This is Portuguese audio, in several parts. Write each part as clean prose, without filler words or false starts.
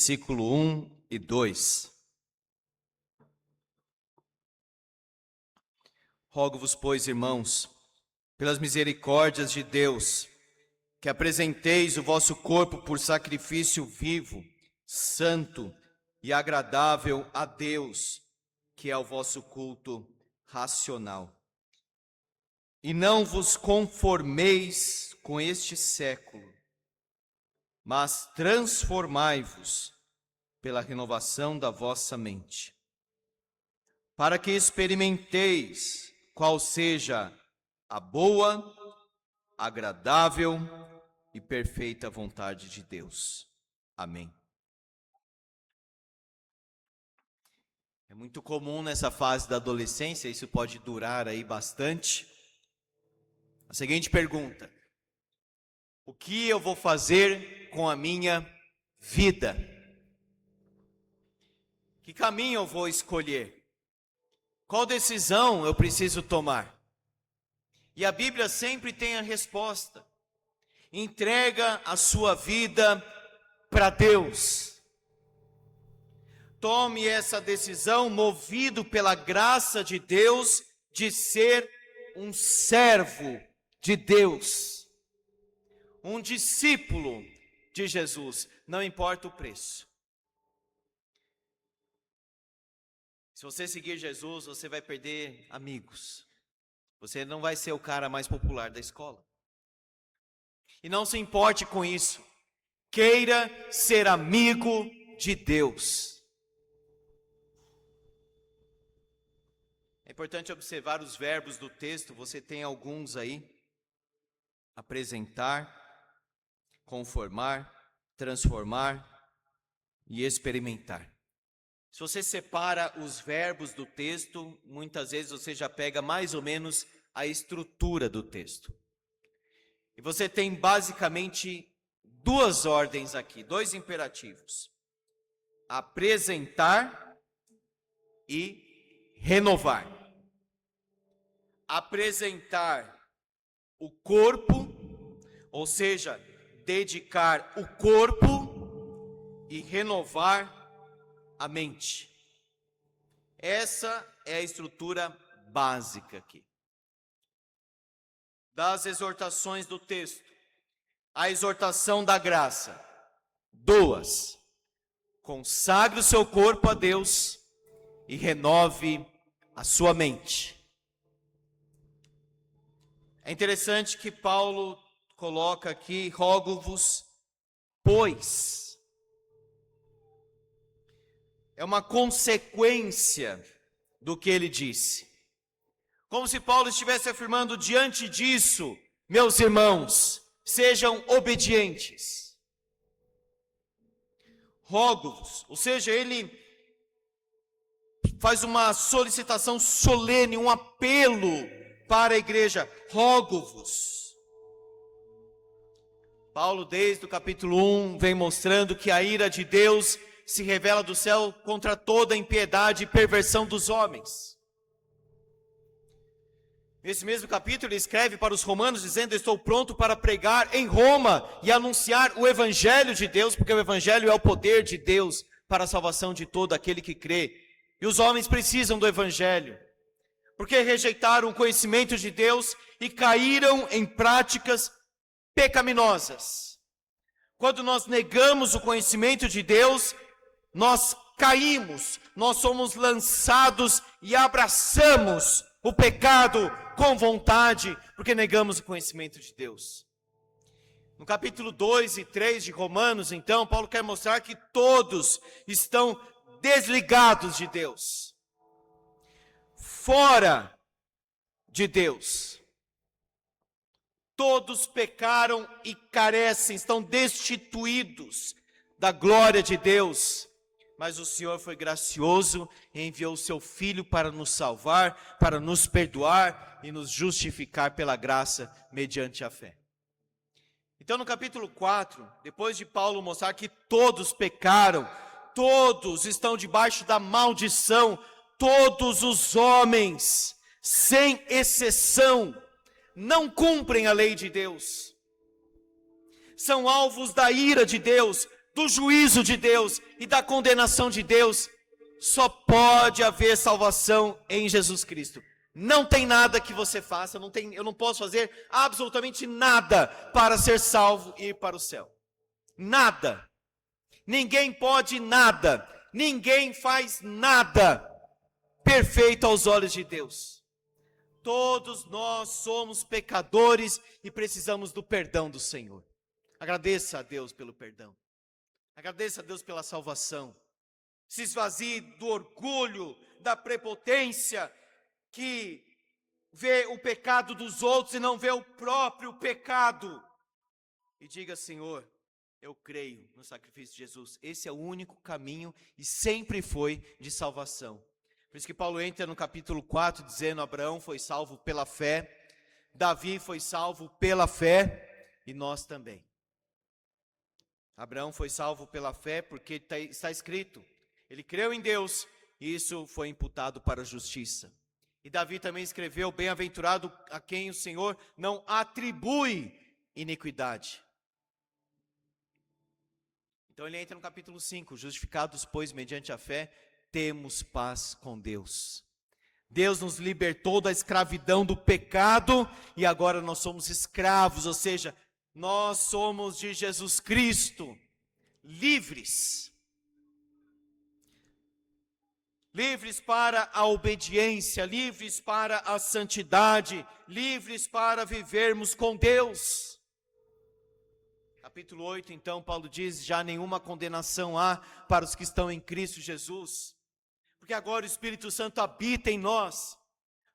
versículo 1 e 2. Rogo-vos, pois, irmãos, pelas misericórdias de Deus, que apresenteis o vosso corpo por sacrifício vivo, santo e agradável a Deus, que é o vosso culto racional. E não vos conformeis com este século, mas transformai-vos pela renovação da vossa mente, para que experimenteis qual seja a boa, agradável e perfeita vontade de Deus. Amém. É muito comum nessa fase da adolescência, isso pode durar aí bastante. A seguinte pergunta: o que eu vou fazer com a minha vida? Que caminho eu vou escolher? Qual decisão eu preciso tomar? E a Bíblia sempre tem a resposta. Entrega a sua vida para Deus. Tome essa decisão movido pela graça de Deus de ser um servo de Deus, um discípulo de Jesus, não importa o preço. Se você seguir Jesus, você vai perder amigos. Você não vai ser o cara mais popular da escola. E não se importe com isso. Queira ser amigo de Deus. É importante observar os verbos do texto. Você tem alguns aí. Apresentar, conformar, transformar e experimentar. Se você separa os verbos do texto, muitas vezes você já pega mais ou menos a estrutura do texto. E você tem basicamente duas ordens aqui, dois imperativos: apresentar e renovar. Apresentar o corpo, ou seja, dedicar o corpo, e renovar a mente. Essa é a estrutura básica aqui. Das exortações do texto, a exortação da graça. Duas: consagre o seu corpo a Deus e renove a sua mente. É interessante que Paulo coloca aqui: rogo-vos, pois. É uma consequência do que ele disse. Como se Paulo estivesse afirmando: diante disso, meus irmãos, sejam obedientes. Rogo-vos, ou seja, ele faz uma solicitação solene, um apelo para a igreja: rogo-vos. Paulo, desde o capítulo 1, vem mostrando que a ira de Deus se revela do céu contra toda a impiedade e perversão dos homens. Nesse mesmo capítulo ele escreve para os romanos dizendo: estou pronto para pregar em Roma e anunciar o evangelho de Deus, porque o evangelho é o poder de Deus para a salvação de todo aquele que crê. E os homens precisam do evangelho, porque rejeitaram o conhecimento de Deus e caíram em práticas pecaminosas. Quando nós negamos o conhecimento de Deus, nós caímos, nós somos lançados e abraçamos o pecado com vontade, porque negamos o conhecimento de Deus. No capítulo 2 e 3 de Romanos, então, Paulo quer mostrar que todos estão desligados de Deus, fora de Deus. Todos pecaram e carecem, estão destituídos da glória de Deus. Mas o Senhor foi gracioso e enviou o seu Filho para nos salvar, para nos perdoar e nos justificar pela graça mediante a fé. Então no capítulo 4, depois de Paulo mostrar que todos pecaram, todos estão debaixo da maldição, todos os homens, sem exceção, não cumprem a lei de Deus, são alvos da ira de Deus, do juízo de Deus e da condenação de Deus, só pode haver salvação em Jesus Cristo. Não tem nada que você faça, eu não posso fazer absolutamente nada para ser salvo e ir para o céu. Nada. Ninguém pode nada. Ninguém faz nada perfeito aos olhos de Deus. Todos nós somos pecadores e precisamos do perdão do Senhor. Agradeça a Deus pelo perdão. Agradeça a Deus pela salvação. Se esvazie do orgulho, da prepotência, que vê o pecado dos outros e não vê o próprio pecado. E diga: Senhor, eu creio no sacrifício de Jesus. Esse é o único caminho e sempre foi de salvação. Por isso que Paulo entra no capítulo 4 dizendo: Abraão foi salvo pela fé, Davi foi salvo pela fé e nós também. Abraão foi salvo pela fé porque está escrito, ele creu em Deus e isso foi imputado para a justiça. E Davi também escreveu: bem-aventurado a quem o Senhor não atribui iniquidade. Então ele entra no capítulo 5, justificados, pois, mediante a fé, temos paz com Deus. Deus nos libertou da escravidão do pecado e agora nós somos escravos, ou seja, nós somos de Jesus Cristo, livres. Livres para a obediência, livres para a santidade, livres para vivermos com Deus. Capítulo 8, então, Paulo diz: já nenhuma condenação há para os que estão em Cristo Jesus. Porque agora o Espírito Santo habita em nós.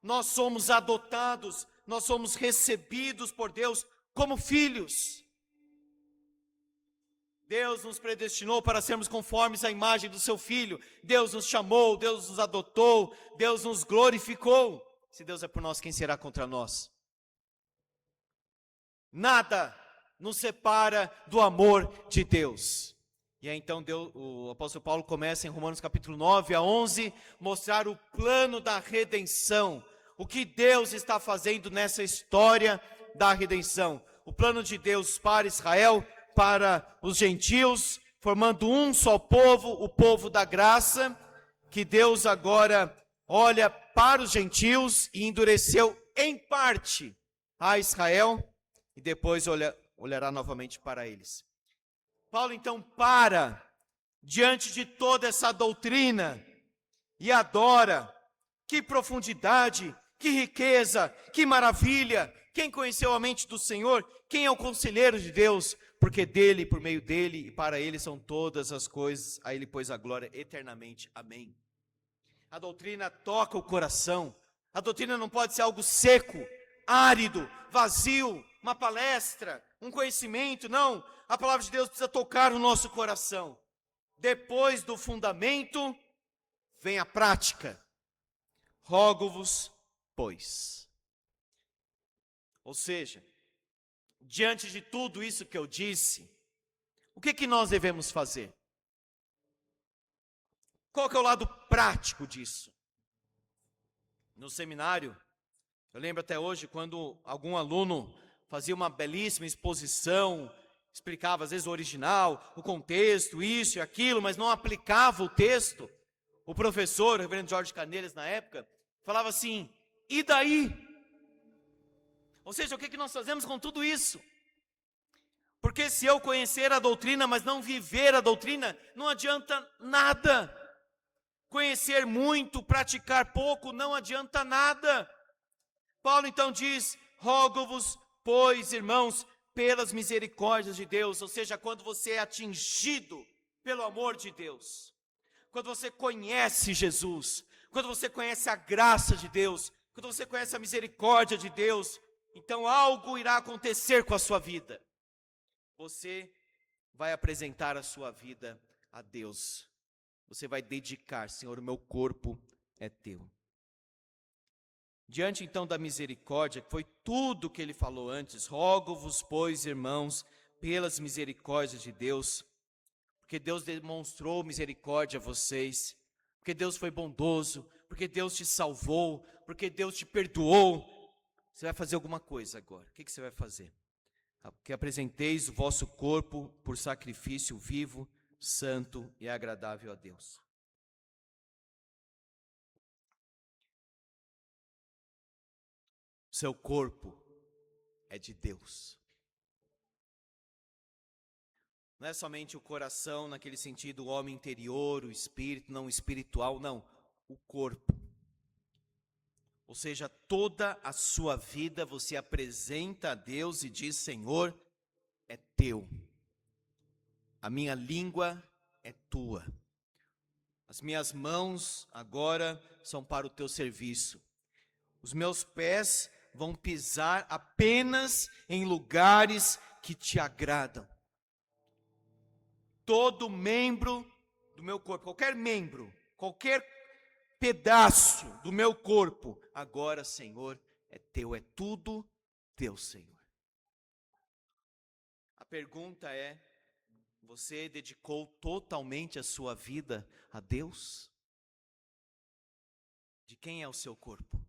Nós somos adotados, nós somos recebidos por Deus como filhos. Deus nos predestinou para sermos conformes à imagem do seu Filho. Deus nos chamou, Deus nos adotou, Deus nos glorificou. Se Deus é por nós, quem será contra nós? Nada nos separa do amor de Deus. E aí então o apóstolo Paulo começa em Romanos capítulo 9 a 11, mostrar o plano da redenção. O que Deus está fazendo nessa história da redenção. O plano de Deus para Israel, para os gentios, formando um só povo, o povo da graça, que Deus agora olha para os gentios e endureceu em parte a Israel, e depois olhará novamente para eles. Paulo então para diante de toda essa doutrina e adora. Que profundidade, que riqueza, que maravilha! Quem conheceu a mente do Senhor? Quem é o conselheiro de Deus? Porque dele, por meio dele e para ele são todas as coisas, a ele pois a glória eternamente. Amém. A doutrina toca o coração. A doutrina não pode ser algo seco, árido, vazio, uma palestra, um conhecimento, não. A palavra de Deus precisa tocar o nosso coração. Depois do fundamento, vem a prática. Rogo-vos, pois. Ou seja, diante de tudo isso que eu disse, o que nós devemos fazer? Qual que é o lado prático disso? No seminário, eu lembro até hoje quando algum aluno fazia uma belíssima exposição, explicava às vezes o original, o contexto, isso e aquilo, mas não aplicava o texto. O professor, o reverendo Jorge Caneiras na época, falava assim: e daí? Ou seja, o que nós fazemos com tudo isso? Porque se eu conhecer a doutrina, mas não viver a doutrina, não adianta nada. Conhecer muito, praticar pouco, não adianta nada. Paulo então diz: rogo-vos, pois, irmãos, pelas misericórdias de Deus. Ou seja, quando você é atingido pelo amor de Deus, quando você conhece Jesus, quando você conhece a graça de Deus, quando você conhece a misericórdia de Deus, então algo irá acontecer com a sua vida. Você vai apresentar a sua vida a Deus. Você vai dedicar: Senhor, o meu corpo é teu. Diante então da misericórdia, que foi tudo que ele falou antes, rogo-vos, pois, irmãos, pelas misericórdias de Deus, porque Deus demonstrou misericórdia a vocês, porque Deus foi bondoso, porque Deus te salvou, porque Deus te perdoou. Você vai fazer alguma coisa agora. O que você vai fazer? que apresenteis o vosso corpo por sacrifício vivo, santo e agradável a Deus. Seu corpo é de Deus. Não é somente o coração, naquele sentido, o homem interior, o espírito, não o espiritual, não. O corpo. Ou seja, toda a sua vida você apresenta a Deus e diz: Senhor, é teu. A minha língua é tua. As minhas mãos agora são para o teu serviço. Os meus pés vão pisar apenas em lugares que te agradam. Todo membro do meu corpo, qualquer membro, qualquer pedaço do meu corpo, agora, Senhor, é teu, é tudo teu, Senhor. A pergunta é: você dedicou totalmente a sua vida a Deus? De quem é o seu corpo?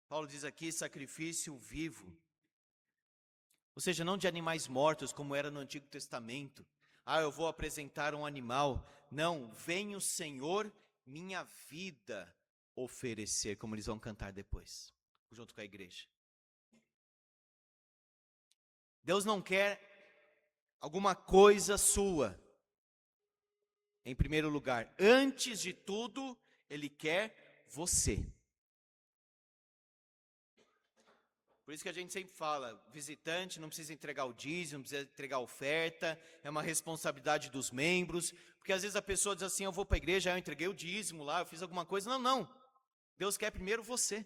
Paulo diz aqui: sacrifício vivo. Ou seja, não de animais mortos, como era no Antigo Testamento. Eu vou apresentar um animal. Não, vem o Senhor minha vida oferecer, como eles vão cantar depois, junto com a igreja. Deus não quer alguma coisa sua. Em primeiro lugar, antes de tudo, Ele quer você. Por isso que a gente sempre fala, visitante não precisa entregar o dízimo, não precisa entregar a oferta, é uma responsabilidade dos membros, porque às vezes a pessoa diz assim: eu vou para a igreja, eu entreguei o dízimo lá, eu fiz alguma coisa. Não, não. Deus quer primeiro você.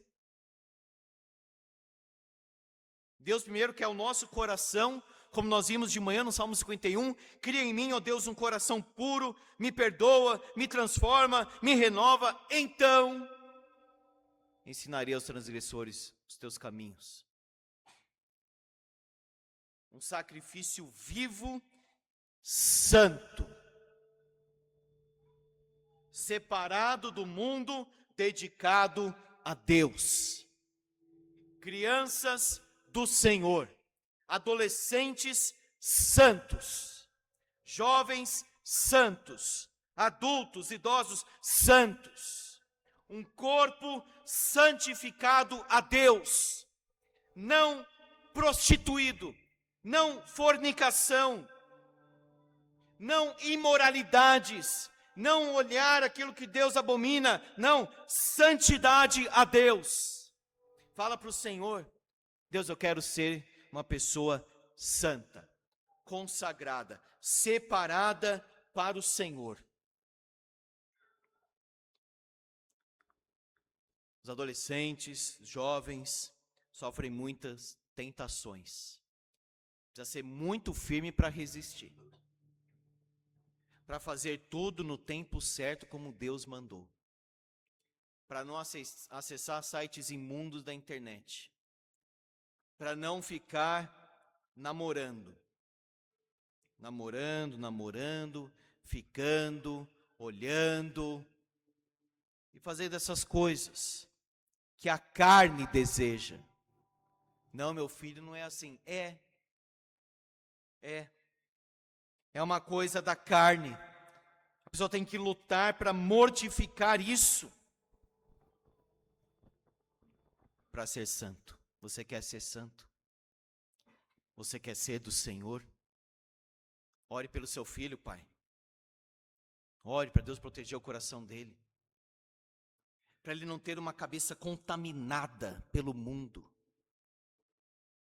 Deus primeiro quer o nosso coração, como nós vimos de manhã no Salmo 51, cria em mim, ó Deus, um coração puro, me perdoa, me transforma, me renova, então ensinarei aos transgressores os teus caminhos. Um sacrifício vivo, santo, separado do mundo, dedicado a Deus. Crianças do Senhor, adolescentes santos, jovens santos, adultos, idosos santos, um corpo santificado a Deus, não prostituído, não fornicação, não imoralidades, não olhar aquilo que Deus abomina, não, santidade a Deus. Fala para o Senhor: Deus, eu quero ser uma pessoa santa, consagrada, separada para o Senhor. Os adolescentes, jovens, sofrem muitas tentações. Precisa ser muito firme para resistir. Para fazer tudo no tempo certo como Deus mandou. Para não acessar sites imundos da internet. Para não ficar namorando, ficando, olhando e fazendo essas coisas que a carne deseja. Não, meu filho, não é assim. É uma coisa da carne. A pessoa tem que lutar para mortificar isso, para ser santo. Você quer ser santo? Você quer ser do Senhor? Ore pelo seu filho, pai. Ore para Deus proteger o coração dele. Para ele não ter uma cabeça contaminada pelo mundo.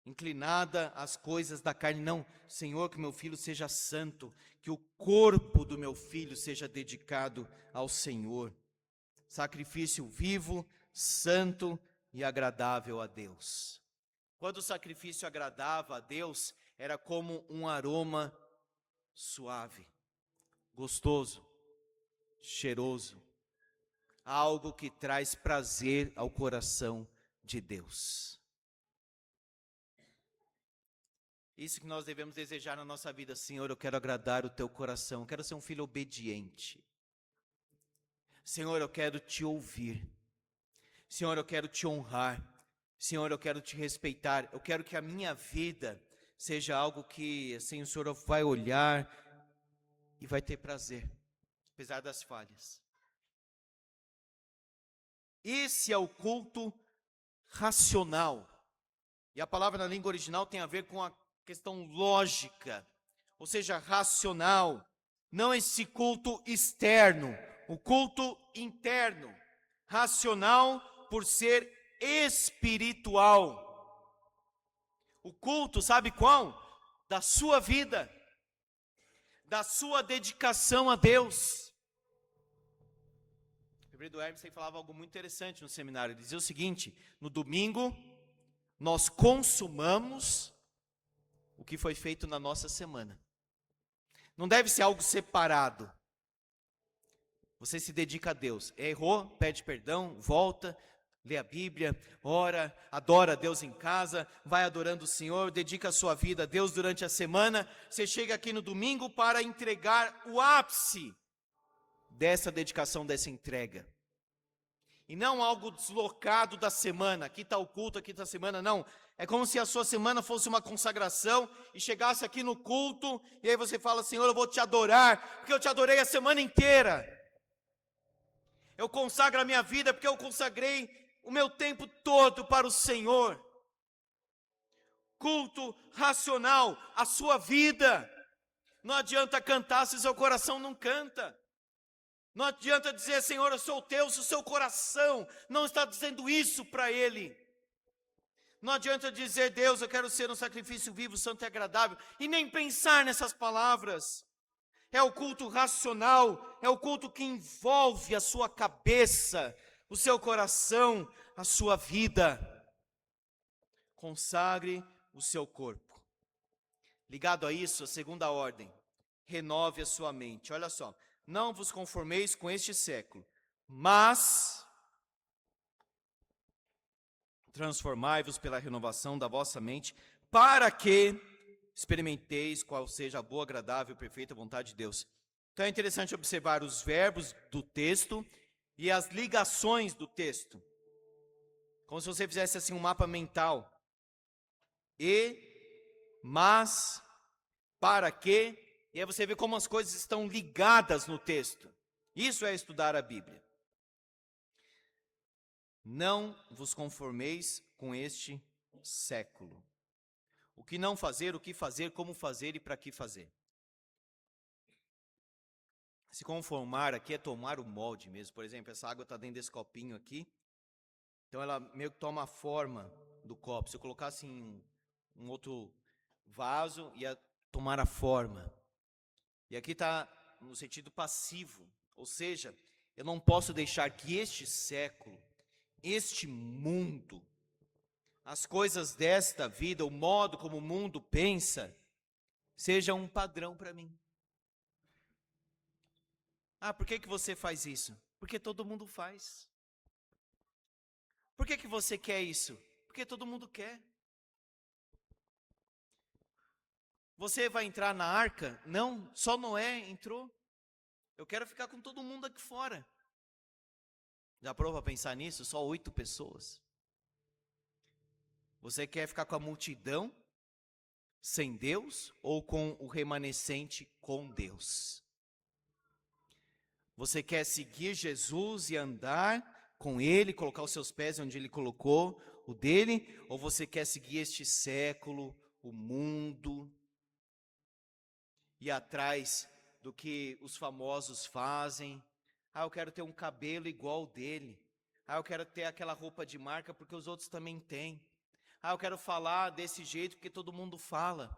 Inclinada às coisas da carne. Não, Senhor, que meu filho seja santo. Que o corpo do meu filho seja dedicado ao Senhor. Sacrifício vivo, santo e agradável a Deus. Quando o sacrifício agradava a Deus, era como um aroma suave, gostoso, cheiroso. Algo que traz prazer ao coração de Deus. Isso que nós devemos desejar na nossa vida. Senhor, eu quero agradar o teu coração, eu quero ser um filho obediente. Senhor, eu quero te ouvir. Senhor, eu quero te honrar. Senhor, eu quero te respeitar, eu quero que a minha vida seja algo que, assim, o Senhor vai olhar e vai ter prazer, apesar das falhas. Esse é o culto racional. E a palavra na língua original tem a ver com a questão lógica, ou seja, racional. Não esse culto externo, o culto interno. Racional por ser espiritual. O culto, sabe qual? Da sua vida, da sua dedicação a Deus. O reverendo Hermes falava algo muito interessante no seminário. Ele dizia o seguinte: no domingo, nós consumamos o que foi feito na nossa semana. Não deve ser algo separado. Você se dedica a Deus. Errou, pede perdão, volta, lê a Bíblia, ora, adora a Deus em casa, vai adorando o Senhor, dedica a sua vida a Deus durante a semana. Você chega aqui no domingo para entregar o ápice dessa dedicação, dessa entrega. E não algo deslocado da semana. Aqui está o culto, aqui está a semana, não. É como se a sua semana fosse uma consagração e chegasse aqui no culto e aí você fala: Senhor, eu vou te adorar, porque eu te adorei a semana inteira. Eu consagro a minha vida porque eu consagrei o meu tempo todo para o Senhor. Culto racional, a sua vida. Não adianta cantar se o seu coração não canta. Não adianta dizer: Senhor, eu sou teu, se o seu coração não está dizendo isso para Ele. Não adianta dizer: Deus, eu quero ser um sacrifício vivo, santo e agradável, e nem pensar nessas palavras. É o culto racional, é o culto que envolve a sua cabeça, o seu coração, a sua vida. Consagre o seu corpo. Ligado a isso, a segunda ordem: renove a sua mente. Olha só: não vos conformeis com este século, mas transformai-vos pela renovação da vossa mente, para que experimenteis qual seja a boa, agradável e perfeita vontade de Deus. Então é interessante observar os verbos do texto e as ligações do texto. Como se você fizesse assim um mapa mental. E, mas, para que, e aí você vê como as coisas estão ligadas no texto. Isso é estudar a Bíblia. Não vos conformeis com este século. O que não fazer, o que fazer, como fazer e para que fazer. Se conformar aqui é tomar o molde mesmo. Por exemplo, essa água está dentro desse copinho aqui. Então ela meio que toma a forma do copo. Se eu colocasse em um outro vaso, ia tomar a forma. E aqui está no sentido passivo. Ou seja, eu não posso deixar que este século, este mundo, as coisas desta vida, o modo como o mundo pensa, seja um padrão para mim. Ah, por que você faz isso? Porque todo mundo faz. Por que você quer isso? Porque todo mundo quer. Você vai entrar na arca? Não, só Noé entrou. Eu quero ficar com todo mundo aqui fora. Já parou para pensar nisso? Só 8 pessoas. Você quer ficar com a multidão sem Deus ou com o remanescente com Deus? Você quer seguir Jesus e andar com Ele, colocar os seus pés onde Ele colocou o dele? Ou você quer seguir este século, o mundo, ir atrás do que os famosos fazem? Ah, eu quero ter um cabelo igual ao dele. Ah, eu quero ter aquela roupa de marca porque os outros também têm. Ah, eu quero falar desse jeito porque todo mundo fala.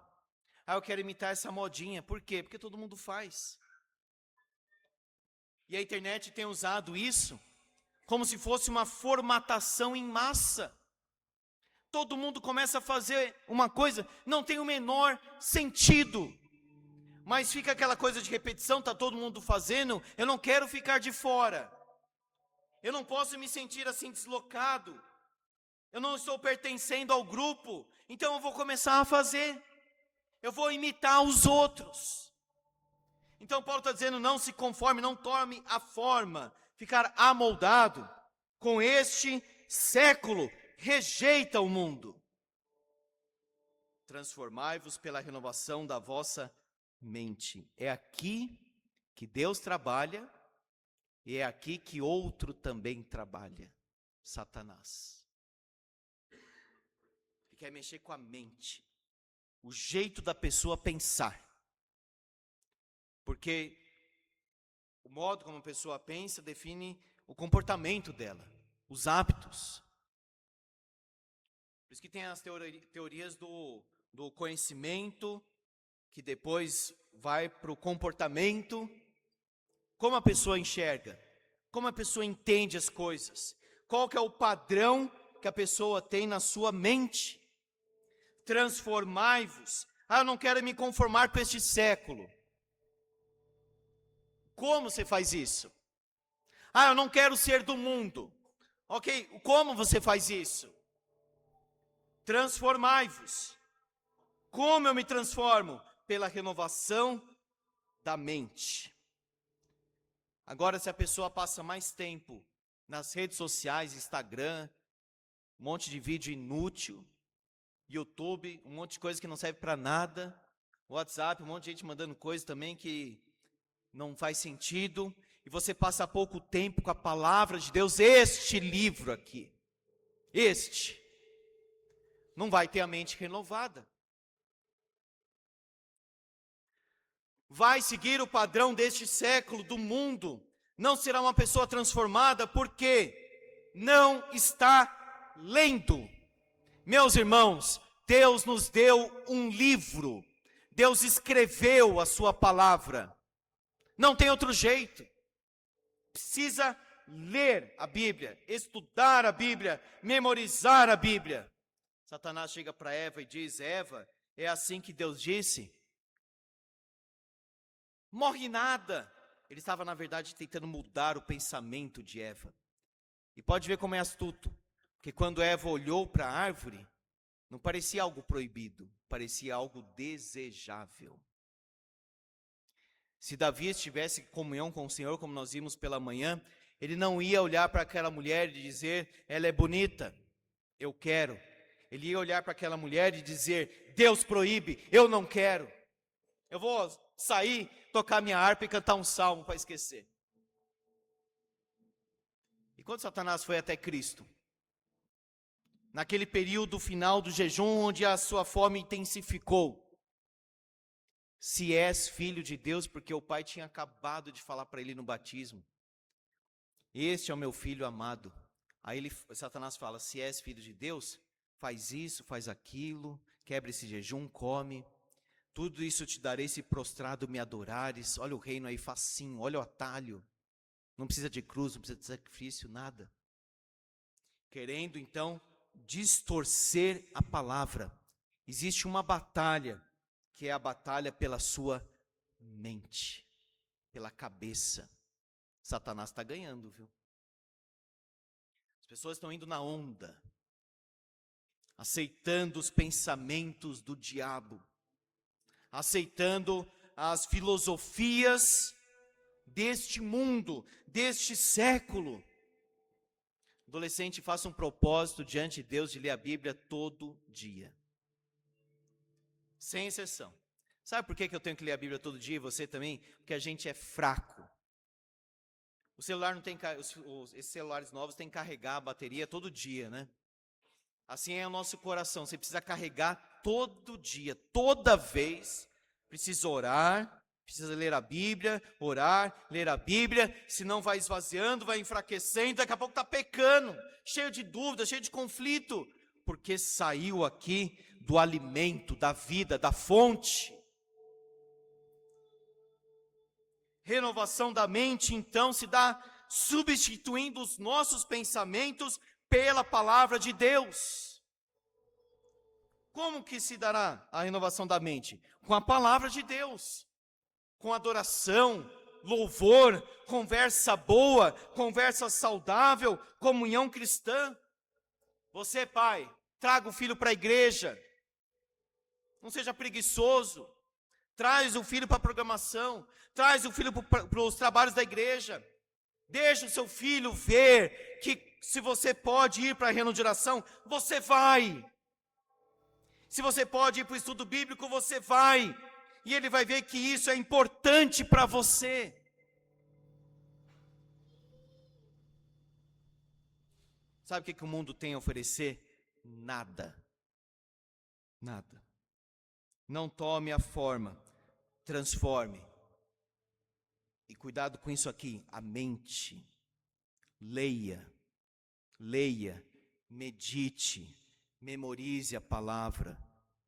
Ah, eu quero imitar essa modinha. Por quê? Porque todo mundo faz. E a internet tem usado isso como se fosse uma formatação em massa. Todo mundo começa a fazer uma coisa, não tem o menor sentido. Mas fica aquela coisa de repetição, está todo mundo fazendo, eu não quero ficar de fora. Eu não posso me sentir assim deslocado. Eu não estou pertencendo ao grupo, então eu vou começar a fazer. Eu vou imitar os outros. Então Paulo está dizendo: não se conforme, não tome a forma, ficar amoldado com este século, rejeita o mundo. Transformai-vos pela renovação da vossa mente. É aqui que Deus trabalha e é aqui que outro também trabalha, Satanás. Ele quer mexer com a mente, o jeito da pessoa pensar. Porque o modo como a pessoa pensa define o comportamento dela, os hábitos. Por isso que tem as teorias do conhecimento, que depois vai para o comportamento. Como a pessoa enxerga, como a pessoa entende as coisas, qual que é o padrão que a pessoa tem na sua mente. Transformai-vos. Eu não quero me conformar com este século. Como você faz isso? Eu não quero ser do mundo. Ok, como você faz isso? Transformai-vos. Como eu me transformo? Pela renovação da mente. Agora, se a pessoa passa mais tempo nas redes sociais, Instagram, um monte de vídeo inútil, YouTube, um monte de coisa que não serve para nada, WhatsApp, um monte de gente mandando coisa também que não faz sentido, e você passa pouco tempo com a palavra de Deus, este livro aqui, não vai ter a mente renovada. Vai seguir o padrão deste século, do mundo, não será uma pessoa transformada, porque não está lendo. Meus irmãos, Deus nos deu um livro, Deus escreveu a sua palavra, não tem outro jeito, precisa ler a Bíblia, estudar a Bíblia, memorizar a Bíblia. Satanás chega para Eva e diz: Eva, é assim que Deus disse? Morre nada. Ele estava, na verdade, tentando mudar o pensamento de Eva. E pode ver como é astuto, porque quando Eva olhou para a árvore, não parecia algo proibido, parecia algo desejável. Se Davi estivesse em comunhão com o Senhor, como nós vimos pela manhã, ele não ia olhar para aquela mulher e dizer: ela é bonita, eu quero. Ele ia olhar para aquela mulher e dizer: Deus proíbe, eu não quero. Eu vou sair, tocar minha harpa e cantar um salmo para esquecer. E quando Satanás foi até Cristo, naquele período final do jejum, onde a sua fome intensificou: se és filho de Deus, porque o pai tinha acabado de falar para ele no batismo: este é o meu filho amado. Aí Satanás fala: se és filho de Deus, faz isso, faz aquilo, quebra esse jejum, come. Tudo isso te darei se prostrado me adorares. Olha o reino aí facinho, olha o atalho. Não precisa de cruz, não precisa de sacrifício, nada. Querendo então distorcer a palavra. Existe uma batalha, que é a batalha pela sua mente, pela cabeça. Satanás está ganhando, viu? As pessoas estão indo na onda, aceitando os pensamentos do diabo, aceitando as filosofias deste mundo, deste século. Adolescente, faça um propósito diante de Deus de ler a Bíblia todo dia, sem exceção. Sabe por que eu tenho que ler a Bíblia todo dia, e você também? Porque a gente é fraco. O celular não tem, esses celulares novos têm que carregar a bateria todo dia, né? Assim é o nosso coração, você precisa carregar todo dia, toda vez, precisa orar, precisa ler a Bíblia, orar, ler a Bíblia, senão vai esvaziando, vai enfraquecendo, daqui a pouco está pecando, cheio de dúvidas, cheio de conflito, porque saiu aqui do alimento, da vida, da fonte. Renovação da mente, então, se dá substituindo os nossos pensamentos pela palavra de Deus. Como que se dará a renovação da mente? Com a palavra de Deus, com adoração, louvor, conversa boa, conversa saudável, comunhão cristã. Você, pai, traga o filho para a igreja, não seja preguiçoso, traz o filho para a programação, traz o filho para os trabalhos da igreja, deixa o seu filho ver que Se você pode ir para a reunião de oração, você vai. Se você pode ir para o estudo bíblico, você vai. E ele vai ver que isso é importante para você. Sabe o que o mundo tem a oferecer? Nada. Nada. Não tome a forma, transforme. E cuidado com isso aqui, a mente. Leia, medite, memorize a palavra,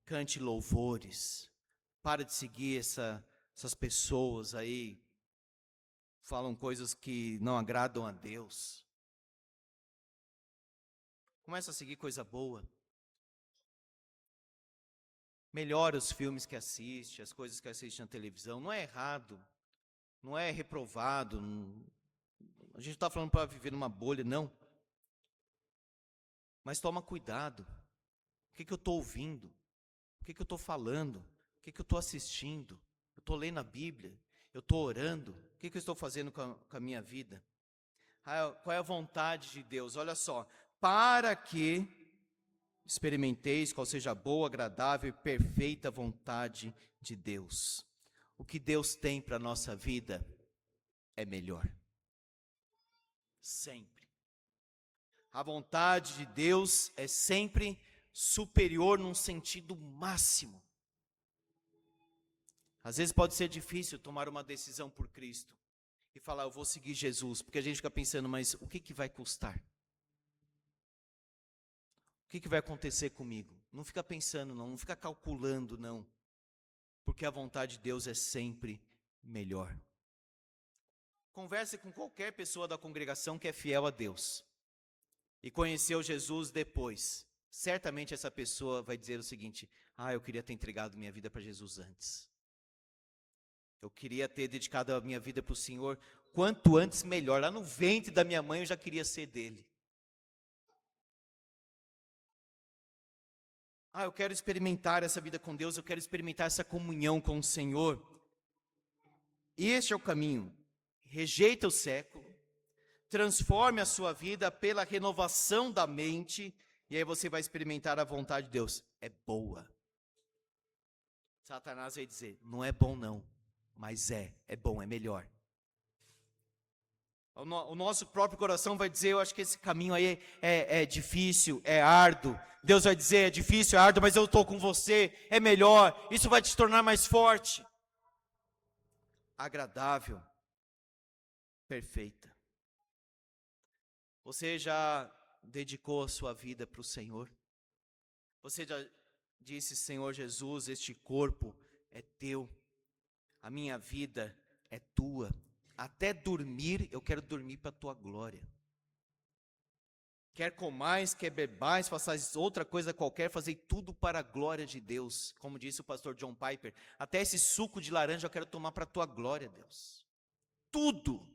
cante louvores. Para de seguir essas pessoas aí, falam coisas que não agradam a Deus. Começa a seguir coisa boa. Melhora os filmes que assiste, as coisas que assiste na televisão. Não é errado, não é reprovado. A gente não está falando para viver numa bolha, não. Mas toma cuidado. O que eu estou ouvindo? O que eu estou falando? O que eu estou assistindo? Eu estou lendo a Bíblia? Eu estou orando? O que eu estou fazendo com a minha vida? Qual é a vontade de Deus? Olha só. Para que experimenteis qual seja a boa, agradável e perfeita vontade de Deus. O que Deus tem para a nossa vida é melhor. Sempre. A vontade de Deus é sempre superior num sentido máximo. Às vezes pode ser difícil tomar uma decisão por Cristo e falar, eu vou seguir Jesus, porque a gente fica pensando, mas o que vai custar? O que vai acontecer comigo? Não fica pensando não fica calculando não, porque a vontade de Deus é sempre melhor. Converse com qualquer pessoa da congregação que é fiel a Deus e conheceu Jesus depois. Certamente essa pessoa vai dizer o seguinte, eu queria ter entregado minha vida para Jesus antes. Eu queria ter dedicado a minha vida para o Senhor quanto antes melhor. Lá no ventre da minha mãe eu já queria ser dele. Eu quero experimentar essa vida com Deus, eu quero experimentar essa comunhão com o Senhor. Este é o caminho. Rejeita o século, transforme a sua vida pela renovação da mente, e aí você vai experimentar a vontade de Deus. É boa. Satanás vai dizer, não é bom não, mas é bom, é melhor. O nosso próprio coração vai dizer, eu acho que esse caminho aí é difícil, é árduo. Deus vai dizer, é difícil, é árduo, mas eu estou com você, é melhor, isso vai te tornar mais forte. Agradável, perfeita. Você já dedicou a sua vida para o Senhor? Você já disse, Senhor Jesus, este corpo é teu, a minha vida é tua. Até dormir, eu quero dormir para a tua glória. Quer comais, quer bebais, façais outra coisa qualquer, fazei tudo para a glória de Deus. Como disse o pastor John Piper, até esse suco de laranja eu quero tomar para a tua glória, Deus. Tudo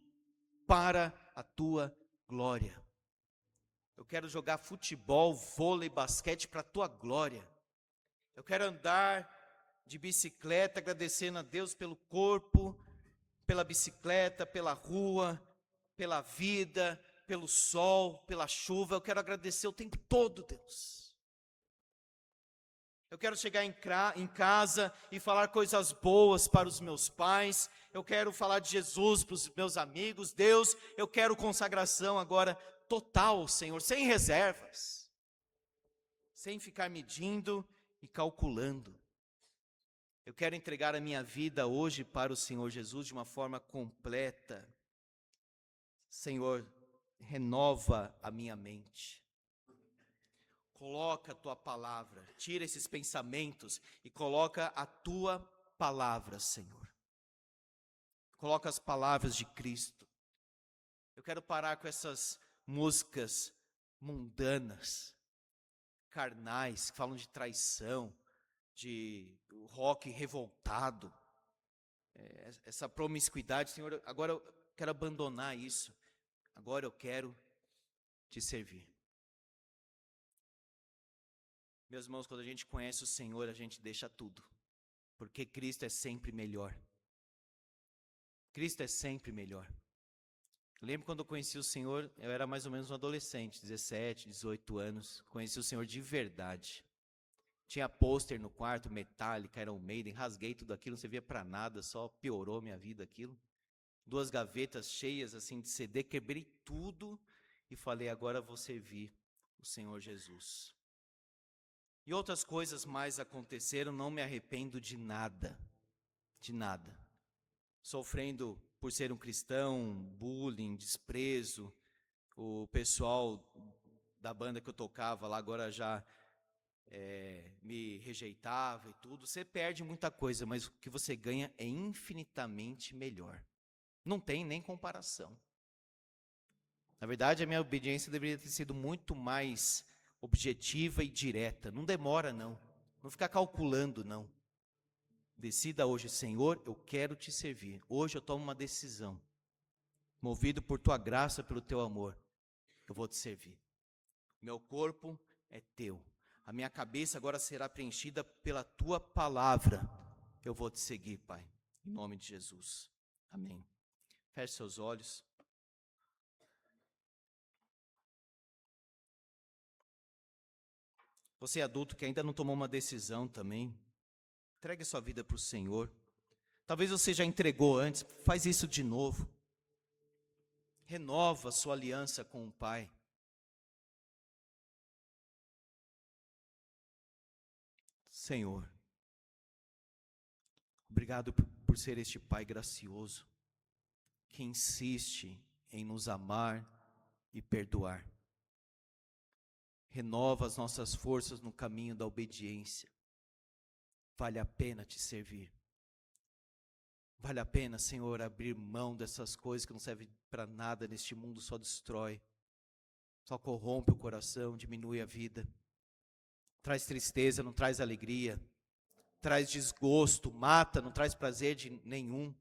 para a tua glória. Eu quero jogar futebol, vôlei, basquete para a tua glória. Eu quero andar de bicicleta, agradecendo a Deus pelo corpo, pela bicicleta, pela rua, pela vida, pelo sol, pela chuva. Eu quero agradecer o tempo todo, Deus. Eu quero chegar em casa e falar coisas boas para os meus pais. Eu quero falar de Jesus para os meus amigos. Deus, eu quero consagração agora total, Senhor, sem reservas. Sem ficar medindo e calculando. Eu quero entregar a minha vida hoje para o Senhor Jesus de uma forma completa. Senhor, renova a minha mente. Coloca a tua palavra, tira esses pensamentos e coloca a tua palavra, Senhor. Coloca as palavras de Cristo. Eu quero parar com essas músicas mundanas, carnais, que falam de traição, de rock revoltado, essa promiscuidade. Senhor, agora eu quero abandonar isso, agora eu quero te servir. Meus irmãos, quando a gente conhece o Senhor, a gente deixa tudo, porque Cristo é sempre melhor. Cristo é sempre melhor. Eu lembro quando eu conheci o Senhor, eu era mais ou menos um adolescente, 17, 18 anos. Conheci o Senhor de verdade. Tinha pôster no quarto, Metallica, Iron Maiden, rasguei tudo aquilo, não servia para nada, só piorou minha vida aquilo. 2 gavetas cheias assim de CD, quebrei tudo e falei, agora vou servir o Senhor Jesus. E outras coisas mais aconteceram, não me arrependo de nada, de nada. Sofrendo por ser um cristão, bullying, desprezo, o pessoal da banda que eu tocava lá agora já me rejeitava e tudo. Você perde muita coisa, mas o que você ganha é infinitamente melhor. Não tem nem comparação. Na verdade, a minha obediência deveria ter sido muito mais objetiva e direta. Não demora, não. Não fica calculando, não. Decida hoje, Senhor, eu quero te servir. Hoje eu tomo uma decisão. Movido por tua graça, pelo teu amor, eu vou te servir. Meu corpo é teu. A minha cabeça agora será preenchida pela tua palavra. Eu vou te seguir, Pai. Em nome de Jesus. Amém. Feche seus olhos. Você é adulto que ainda não tomou uma decisão também, entregue sua vida para o Senhor. Talvez você já entregou antes, faz isso de novo. Renova sua aliança com o Pai. Senhor, obrigado por ser este Pai gracioso, que insiste em nos amar e perdoar. Renova as nossas forças no caminho da obediência. Vale a pena te servir. Vale a pena, Senhor, abrir mão dessas coisas que não servem para nada neste mundo, só destrói, só corrompe o coração, diminui a vida, traz tristeza, não traz alegria, traz desgosto, mata, não traz prazer nenhum.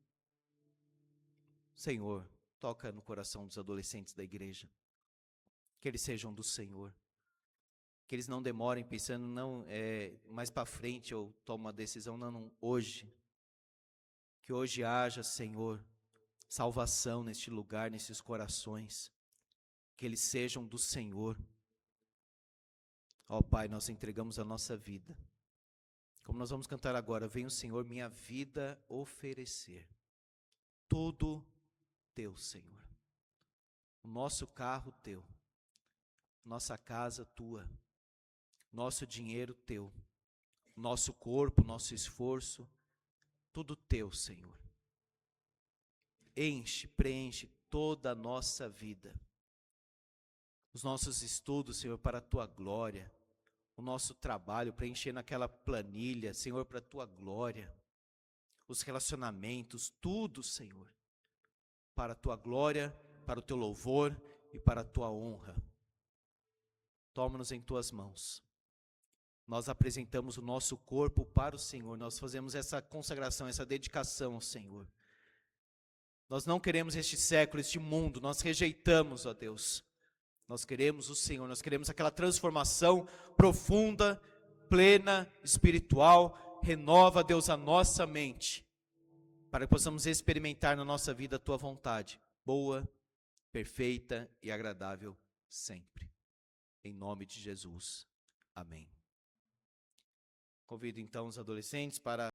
Senhor, toca no coração dos adolescentes da igreja, que eles sejam do Senhor, que eles não demorem pensando, não, mais para frente eu tomo uma decisão, não, hoje. Que hoje haja, Senhor, salvação neste lugar, nesses corações, que eles sejam do Senhor. Ó Pai, nós entregamos a nossa vida. Como nós vamos cantar agora, vem o Senhor minha vida oferecer. Tudo teu, Senhor. O nosso carro teu, nossa casa tua, nosso dinheiro teu, nosso corpo, nosso esforço, tudo teu, Senhor. Enche, preenche toda a nossa vida. Os nossos estudos, Senhor, para a tua glória. O nosso trabalho, preenchendo aquela planilha, Senhor, para a tua glória. Os relacionamentos, tudo, Senhor, para a tua glória, para o teu louvor e para a tua honra. Toma-nos em tuas mãos. Nós apresentamos o nosso corpo para o Senhor. Nós fazemos essa consagração, essa dedicação ao Senhor. Nós não queremos este século, este mundo. Nós rejeitamos, ó Deus. Nós queremos o Senhor. Nós queremos aquela transformação profunda, plena, espiritual. Renova, Deus, a nossa mente, para que possamos experimentar na nossa vida a tua vontade, boa, perfeita e agradável sempre. Em nome de Jesus. Amém. Convido então os adolescentes para